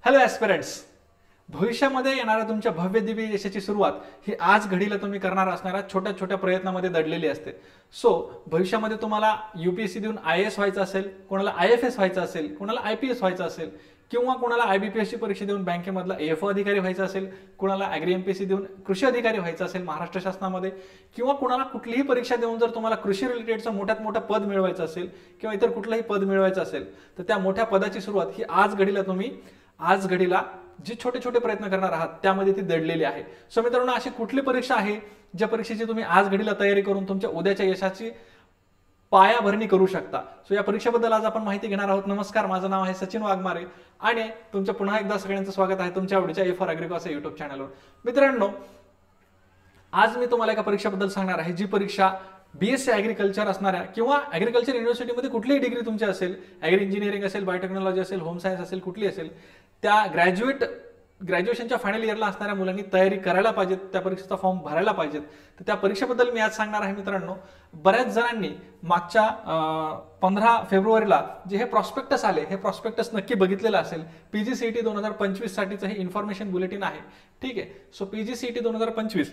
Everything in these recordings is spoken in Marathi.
हॅलो ॲस्पिरंट्स, भविष्यामध्ये येणाऱ्या तुमच्या भव्य दिव्य यशाची सुरुवात ही आज घडीला तुम्ही करणार असणाऱ्या छोट्या छोट्या प्रयत्नामध्ये दडलेली असते. सो भविष्यामध्ये तुम्हाला UPSC देऊन IAS व्हायचं असेल, कोणाला IFS व्हायचं असेल, कोणाला IPS व्हायचं असेल, किंवा कोणाला IBPS ची परीक्षा देऊन बँकेमधला AFO अधिकारी व्हायचं असेल, कोणाला ॲग्री MPSC देऊन कृषी अधिकारी व्हायचं असेल महाराष्ट्र शासनामध्ये, किंवा कोणाला कुठलीही परीक्षा देऊन जर तुम्हाला कृषी रिलेटेडचं मोठ्यात मोठं पद मिळवायचं असेल किंवा इतर कुठलंही पद मिळवायचं असेल, तर त्या मोठ्या पदाची सुरुवात ही आज घडीला जे छोटे छोटे प्रयत्न करणार आहात त्यामध्ये ती दडलेली आहे. सो मित्रांनो, अशी कुठली परीक्षा आहे ज्या परीक्षेची तुम्ही आज घडीला तयारी करून तुमच्या उद्याच्या यशाची पायाभरणी करू शकता? सो या परीक्षेबद्दल आज आपण माहिती घेणार आहोत. नमस्कार, माझं नाव आहे सचिन वाघमारे आणि तुमचं पुन्हा एकदा सगळ्यांचं स्वागत आहे तुमच्या आवडीच्या A4Agricos या युट्यूब चॅनलवर. मित्रांनो, आज मी तुम्हाला एका परीक्षेबद्दल सांगणार आहे जी परीक्षा BSc ॲग्रिकल्चर असणाऱ्या किंवा ॲग्रिकल्चर युनिव्हर्सिटीमध्ये कुठलीही डिग्री तुमची असेल, ॲग्री इंजिनिअरिंग असेल, बायोटेक्नॉलॉजी असेल, होम सायन्स असेल, कुठली असेल, त्या ग्रॅज्युएशनच्या फायनल इयरला असणाऱ्या मुलांनी तयारी करायला पाहिजेत, त्या परीक्षेचा फॉर्म भरायला पाहिजेत. तर त्या परीक्षेबद्दल मी आज सांगणार आहे. मित्रांनो, बऱ्याच जणांनी मागच्या 15 फेब्रुवारीला जे हे प्रॉस्पेक्टस आले, हे प्रॉस्पेक्टस नक्की बघितलेलं असेल. PGCET 2025 साठीचं हे इन्फॉर्मेशन बुलेटिन आहे. ठीक आहे. सो PGCET 2025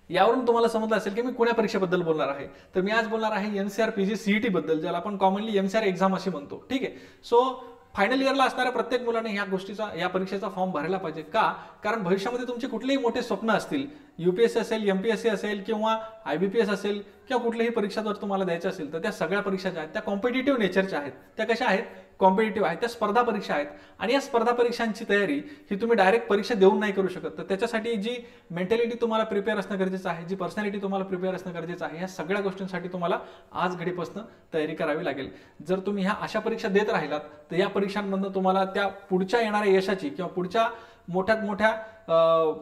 यावरून तुम्हाला समजलं असेल की मी कोण्या परीक्षेबद्दल बोलणार आहे. तर मी आज बोलणार आहे NCR PGCET बद्दल, ज्याला आपण कॉमनली MCR एक्झाम अशी म्हणतो. ठीक आहे. सो फायनल इयरला असणाऱ्या प्रत्येक मुलाने या परीक्षेचा फॉर्म भरायला पाहिजे. का? कारण भविष्यामध्ये तुमचे कुठलेही मोठे स्वप्न असतील, UPSC असेल, MPSC असेल किंवा IBPS असेल किंवा कुठलीही परीक्षा जर तुम्हाला द्यायची असेल, तर त्या सगळ्या परीक्षा ज्या आहेत त्या कॉम्पिटिटिव्ह नेचरच्या आहेत. त्या कशा आहेत? कॉम्पिटिटिव्ह आहेत. त्या स्पर्धा परीक्षा आहेत. आणि या स्पर्धा परीक्षांची तयारी ही तुम्ही डायरेक्ट परीक्षा देऊन नाही करू शकत. तर त्याच्यासाठी जी मेंटॅलिटी तुम्हाला प्रिपेअर असणं गरजेचं आहे, जी पर्सनॅलिटी तुम्हाला प्रिपेअर असणं गरजेचं आहे, या सगळ्या गोष्टींसाठी तुम्हाला आज घडीपासून तयारी करावी लागेल. जर तुम्ही ह्या अशा परीक्षा देत राहिलात तर या परीक्षांमधून तुम्हाला त्या पुढच्या येणाऱ्या यशाची किंवा पुढच्या मोठ्यात मोठ्या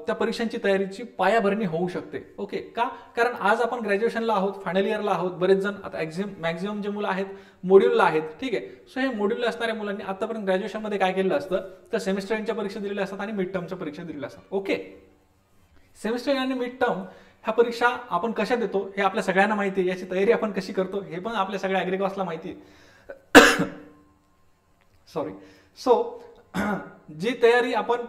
त्या परीक्षांची तयारीची पायाभरणी होऊ शकते. ओके. का? कारण आज आपण ग्रॅज्युएशनला आहोत, फायनल इयरला आहोत. बरेच जण आता मॅक्झिमम जे मुलं आहेत मॉड्यूलला आहेत. ठीक आहे. सो हे मॉड्यूलला असणाऱ्या मुलांनी आतापर्यंत ग्रॅज्युएशनमध्ये काय केलेलं असतं, तर सेमिस्टर एंडच्या परीक्षा दिलेल्या असतात आणि मिड टर्मच्या परीक्षा दिलेल्या असतात. ओके. सेमिस्टर आणि मिड टर्म ह्या परीक्षा आपण कशा देतो हे आपल्या सगळ्यांना माहिती आहे. याची तयारी आपण कशी करतो हे पण आपल्या सगळ्या ॲग्रिकॉसला माहिती आहे. सॉरी. सो जी तयारी आपण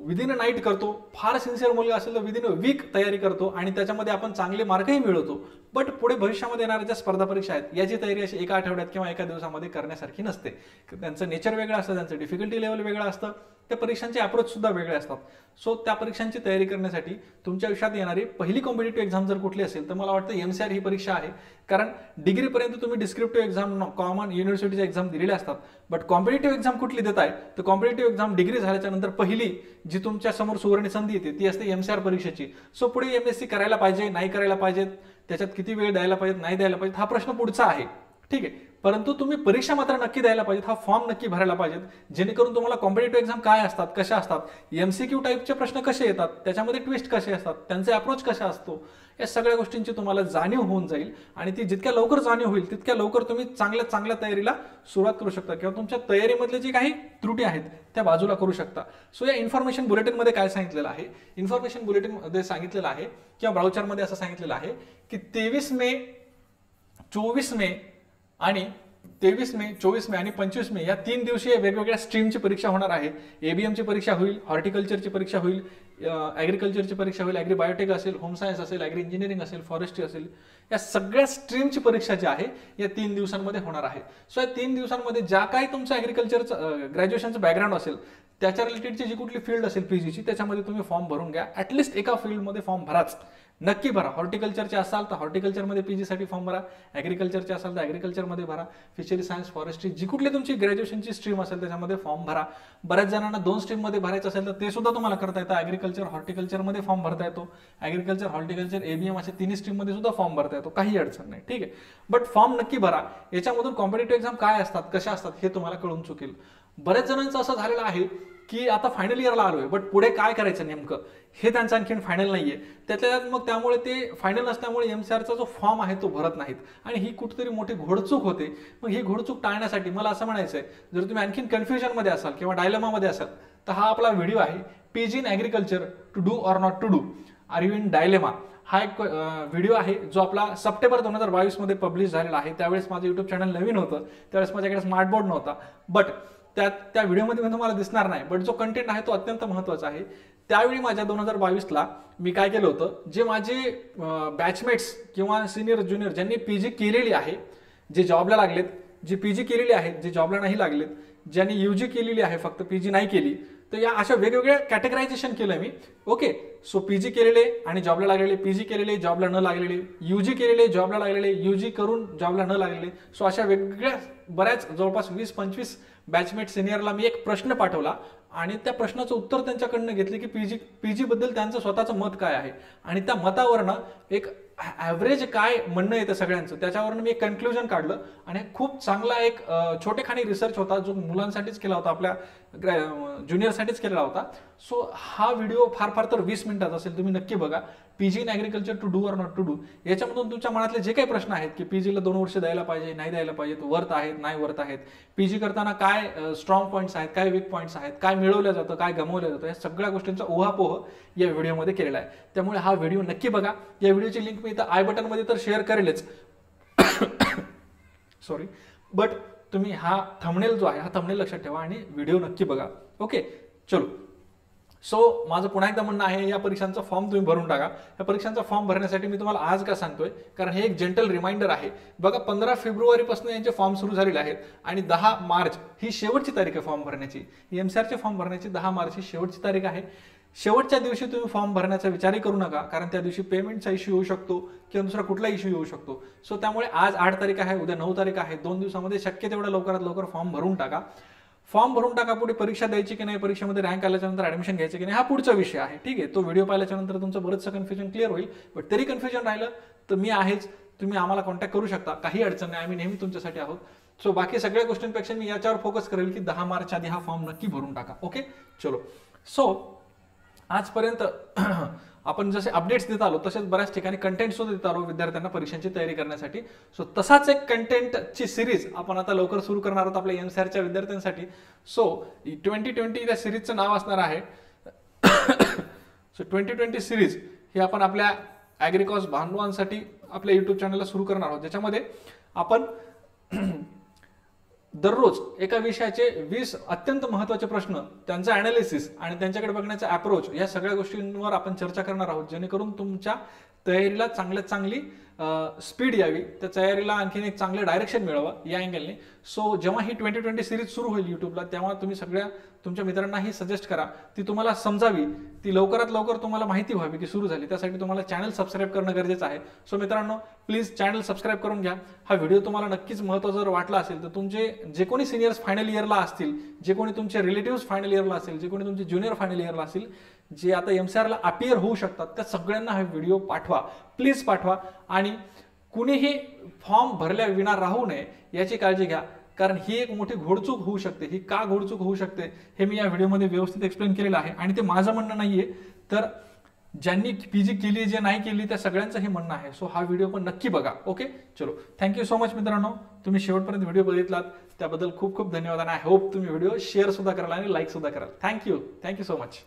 विदिन अ नाईट करतो, फार सिन्सिअर मुलगा असेल तर विदिन अ वीक तयारी करतो आणि त्याच्यामध्ये आपण चांगले मार्कही मिळवतो. बट पुढे भविष्यामध्ये येणाऱ्या ज्या स्पर्धा परीक्षा आहेत याची तयारी अशी एका आठवड्यात किंवा एका दिवसामध्ये करण्यासारखी नसते. त्यांचं नेचर वेगळं असतं, त्यांचं डिफिकल्टी लेवल वेगळं असतं, त्या परीक्षांचे अप्रोच सुद्धा वेगळे असतात. सो त्या परीक्षांची तयारी करण्यासाठी तुमच्या आयुष्यात येणारी पहिली कॉम्पिटिटिव्ह एक्झाम जर कुठली असेल तर मला वाटतं MCR ही परीक्षा आहे. कारण डिग्रीपर्यंत तुम्ही डिस्क्रिप्टिव्ह एक्झाम, कॉमन युनिव्हर्सिटीच्या एक्झाम दिलेल्या असतात. बट कॉम्पिटिटिव्ह एक्झाम कुठली देताय, तर कॉम्पिटिटिव्ह एक्झाम डिग्री झाल्याच्या नंतर पहिली जी तुमच्या समोर सुवर्ण संधी येते ती असते MCR परीक्षेची. सो पुढे MSc करायला पाहिजे, नाही करायला पाहिजे, त्याच्यात किती वेळ द्यायला पाहिजे, नाही द्यायला पाहिजे, हा प्रश्न पुढचा आहे. ठीक आहे. परंतु तुम्ही परीक्षा मात्र नक्की द्यायला पाहिजेत, हा फॉर्म नक्की भरायला पाहिजेत, जेणेकरून तुम्हाला कॉम्पिटिटिव्ह एक्झाम काय असतात, कशा असतात, MCQ टाईपचे प्रश्न कसे येतात, त्याच्यामध्ये ट्विस्ट कसे असतात, त्यांचे अप्रोच कसा असतो, या सगळ्या गोष्टींची तुम्हाला जाणीव होऊन जाईल. आणि ती जितक्या लवकर जाणीव होईल तितक्या लवकर तुम्ही चांगल्या तयारीला सुरुवात करू शकता किंवा तुमच्या तयारीमधले जे काही त्रुटी आहेत त्या बाजूला करू शकता. सो या इन्फॉर्मेशन बुलेटिनमध्ये काय सांगितलेलं आहे, इन्फॉर्मेशन बुलेटिनमध्ये सांगितलेलं आहे किंवा ब्राउचरमध्ये असं सांगितलेलं आहे की 23 मे, 24 मे आणि 23 मे, 24 मे आणि 25 मे या 3 दिवसीय वेगवेगळ्या स्ट्रीमची परीक्षा होणार आहे. ABM ची परीक्षा होईल, हॉर्टिकल्चरची परीक्षा होईल, ॲग्रिकल्चरची परीक्षा होईल, ॲग्री बायोटेक असेल, होम सायन्स असेल, ॲग्री इंजिनिअरिंग असेल, फॉरेस्ट्री असेल, या सगळ्या स्ट्रीमची परीक्षा जी आहे या 3 दिवसांमध्ये होणार आहे. सो या 3 दिवसांमध्ये ज्या काही तुमचं ॲग्रिकल्चरचं ग्रॅज्युएशनचं बॅकग्राऊंड असेल त्याच्या रिलेटेडची जी कुठली फील्ड असेल PGची, त्याच्यामध्ये तुम्ही फॉर्म भरून घ्या. ॲटलिस्ट एका फील्डमध्ये फॉर्म भराच, नक्की भरा. हॉर्टिकल्चरचे असाल तर हॉर्टिकल्चरमध्ये PGसाठी फॉर्म भरा, ॲग्रिकल्चरचे असाल तर ॲग्रिकल्चरमध्ये भरा, फिशरी सायन्स, फॉरेस्ट्री, जी कुठली तुमची ग्रॅज्युएशनची स्ट्रीम असेल त्याच्यामध्ये फॉर्म भरा. बऱ्याच जणांना 2 स्ट्रीममध्ये भरायचं असेल तर ते सुद्धा तुम्हाला करता येतं. ॲग्रिकल्चर, हॉर्टिकल्चरमध्ये फॉर्म भरता येतो, ॲग्रिकल्चर, हॉर्टिकल्चर, ABM असे तिन्ही स्ट्रीममध्ये सुद्धा फॉर्म भरता येतो, काही अडचण नाही. ठीक आहे. बट फॉर्म नक्की भरा. याच्यामधून कॉम्पिटिटिव्ह एक्झाम काय असतात, कशा असतात हे तुम्हाला कळून चुकेल. बऱ्याच जणांचं असं झालेलं आहे की आता फायनल इयरला आलोय बट पुढे काय करायचं नेमकं हे त्यांचं आणखीन फायनल नाहीये. मग त्यामुळे ते फायनल नसल्यामुळे MCRचा जो फॉर्म आहे तो भरत नाहीत आणि ही कुठेतरी मोठी घोडचूक होते. मग ही घोडचूक टाळण्यासाठी मला असं म्हणायचं आहे, जर तुम्ही आणखीन कन्फ्युजनमध्ये असाल किंवा डायलेमामध्ये असाल तर हा आपला व्हिडिओ आहे, PG in agriculture, to do or not to do, are you in dilemma, हा एक व्हिडिओ आहे जो आपला सप्टेंबर 2022 मध्ये पब्लिश झालेला आहे. त्यावेळेस माझं युट्यूब चॅनल नवीन होतं, त्यावेळेस माझ्याकडे स्मार्ट बोर्ड नव्हता. बट त्या व्हिडिओमध्ये तुम्हाला दिसणार नाही, बट जो कंटेंट आहे तो अत्यंत महत्त्वाचा आहे. त्यावेळी माझ्या 2022ला मी काय केलं होतं, जे माझे बॅचमेट्स किंवा सिनियर ज्युनियर ज्यांनी पीजी केलेली आहे, जे जॉबला लागलेत, जे पीजी केलेली आहेत, जे जॉबला नाही लागलेत, ज्यांनी यूजी केलेली आहे फक्त पीजी नाही केली, तर या अशा वेगवेगळ्या कॅटेगरायझेशन केलं मी. ओके, सो पीजी केलेले आणि जॉबला लागलेले, पीजी केलेले जॉबला न लागलेले, यूजी केलेले जॉबला लागलेले, यूजी करून जॉबला न लागलेले. सो अशा वेगवेगळ्या बऱ्याच जवळपास 20-25 बॅचमेट सिनियरला मी एक प्रश्न पाठवला आणि त्या प्रश्नाचं उत्तर त्यांच्याकडनं घेतले की पीजी बद्दल त्यांचं स्वतःचं मत काय आहे, आणि त्या मतावरनं एक ॲव्हरेज काय म्हणणं येतं सगळ्यांचं, त्याच्यावरनं मी एक कन्क्लुजन काढलं. आणि खूप चांगला एक छोटेखानी रिसर्च होता जो मुलांसाठीच केला होता, आपल्या ज्युनियरसाठीच केलेला होता. सो हा व्हिडिओ फार तर 20 मिनिटाचा असेल, तुम्ही नक्की बघा. PG in agriculture to do or not to do, याच्यामधून तुमच्या मनातले जे काही प्रश्न आहेत की पीजीला 2 वर्ष द्यायला पाहिजे, नाही द्यायला पाहिजे, वर्थ आहेत, नाही वर्थ आहेत, पीजी करताना काय स्ट्रॉंग पॉईंट्स आहेत, काय वीक पॉईंट्स आहेत, काय मिळवलं जातं, काय गमावलं जातं, या सगळ्या गोष्टींचा उहापोह या व्हिडिओमध्ये केलेला आहे. त्यामुळे हा व्हिडिओ नक्की बघा. या व्हिडिओची लिंक मी इथं आय बटनमध्ये तर शेअर करेलच सॉरी, बट तुम्ही हा थंबनेल जो आहे हा थंबनेल लक्षात ठेवा आणि व्हिडिओ नक्की बघा. ओके, चलो. सो माझं पुन्हा एकदा म्हणणं आहे, या परीक्षांचा फॉर्म तुम्ही भरून टाका. या परीक्षांचा फॉर्म भरण्यासाठी मी तुम्हाला आज का सांगतोय, कारण हे एक जेंटल रिमाइंडर आहे. बघा, 15 फेब्रुवारीपासून यांचे फॉर्म सुरू झालेले आहेत आणि 10 मार्च ही शेवटची तारीख आहे फॉर्म भरण्याची. एमसीआरचे फॉर्म भरण्याची 10 मार्च ही शेवटची तारीख आहे. शेवटच्या दिवशी तुम्ही फॉर्म भरण्याचा विचारही करू नका, कारण त्या दिवशी पेमेंटचा इश्यू येऊ शकतो किंवा दुसरा कुठला इश्यू येऊ शकतो. सो त्यामुळे आज 8 तारीख आहे, उद्या 9 तारीख आहे, 2 दिवसामध्ये शक्य तेवढ्या लवकरात लवकर फॉर्म भरून टाका. फॉर्म भरून टाका. पुढे परीक्षा द्यायची की नाही, परीक्षेमध्ये रँक आल्याच्यानंतर ऍडमिशन घ्यायचं की नाही, हा पुढचा विषय आहे. ठीक आहे, तो व्हिडिओ पाहिल्याच्या नंतर तुमचं बरंचसं कन्फ्युजन क्लिअर होईल. बट तरी कन्फ्युजन राहिलं तर मी आहेच, तुम्ही आम्हाला कॉन्टॅक्ट करू शकता, काही अडचण नाही, आम्ही नेहमी तुमच्यासाठी आहोत. सो बाकी सगळ्या गोष्टींपेक्षा मी याच्यावर फोकस करेल की 10 मार्च आधी हा फॉर्म नक्की भरून टाका. ओके, चलो. सो आजपर्यंत आपण जसे अपडेट्स देत आलो तसेच बऱ्याच ठिकाणी कंटेंट सुद्धा देत आलो विद्यार्थ्यांना परीक्षांची तयारी करण्यासाठी. सो तसाच एक कंटेंटची सिरीज आपण आता लवकर सुरू करणार आहोत आपल्या एमसीआरच्या विद्यार्थ्यांसाठी. सो 2020 त्या सिरीजचं नाव असणार आहे सो 2020 सिरीज ही आपण आपल्या ॲग्रिकॉस बांधवांसाठी आपल्या युट्यूब चॅनलला सुरू करणार आहोत, ज्याच्यामध्ये आपण दररोज एका विषयाचे 20 अत्यंत महत्त्वाचे प्रश्न, त्यांचा ॲनालिसिस आणि त्यांच्याकडे बघण्याचा अप्रोच, या सगळ्या गोष्टींवर आपण चर्चा करणार आहोत, जेणेकरून तुमच्या तयारीला चांगल्यात चांगली स्पीड यावी, त्या तयारीला आणखीन एक चांगलं डायरेक्शन मिळावं या अँगलने. सो जेव्हा ही 2020 सिरीज सुरू होईल युट्यूबला, तेव्हा तुम्ही सगळ्या तुमच्या मित्रांनाही सजेस्ट करा, ती तुम्हाला समजावी, ती लवकरात लवकर तुम्हाला माहिती व्हावी की सुरू झाली. त्यासाठी तुम्हाला चॅनल सबस्क्राईब करणं गरजेचं आहे. सो मित्रांनो, प्लीज चॅनल सबस्क्राईब करून घ्या. हा व्हिडिओ तुम्हाला नक्कीच महत्त्वाचा जर वाटला असेल तर तुमचे जे कोणी सिनियर्स फायनल इयरला असतील, जे कोणी तुमचे रिलेटिव्स फायनल इयरला असतील, जे कोणी तुमचे ज्युनियर फायनल इयरला असतील, जे आता एमसीआरला अपियर होऊ शकतात, त्या सगळ्यांना हा व्हिडिओ पाठवा, प्लीज पाठवा. आणि कुणीही फॉर्म भरल्या विना राहू नये याची काळजी घ्या, कारण ही एक मोठी घोडचूक होऊ शकते. ही का घोडचूक होऊ शकते हे मी या व्हिडिओमध्ये व्यवस्थित एक्सप्लेन केलेलं आहे. आणि ते माझं म्हणणं नाहीये, तर ज्यांनी पीजी केली, जे नाही केली, त्या सगळ्यांचं हे म्हणणं आहे. सो हा व्हिडिओ पण नक्की बघा. ओके, चलो. थँक्यू सो मच मित्रांनो, तुम्ही शेवटपर्यंत व्हिडिओ बघितलात त्याबद्दल खूप खूप धन्यवाद. आणि आय होप तुम्ही व्हिडिओ शेअर सुद्धा कराल आणि लाईक सुद्धा कराल. Thank you so much.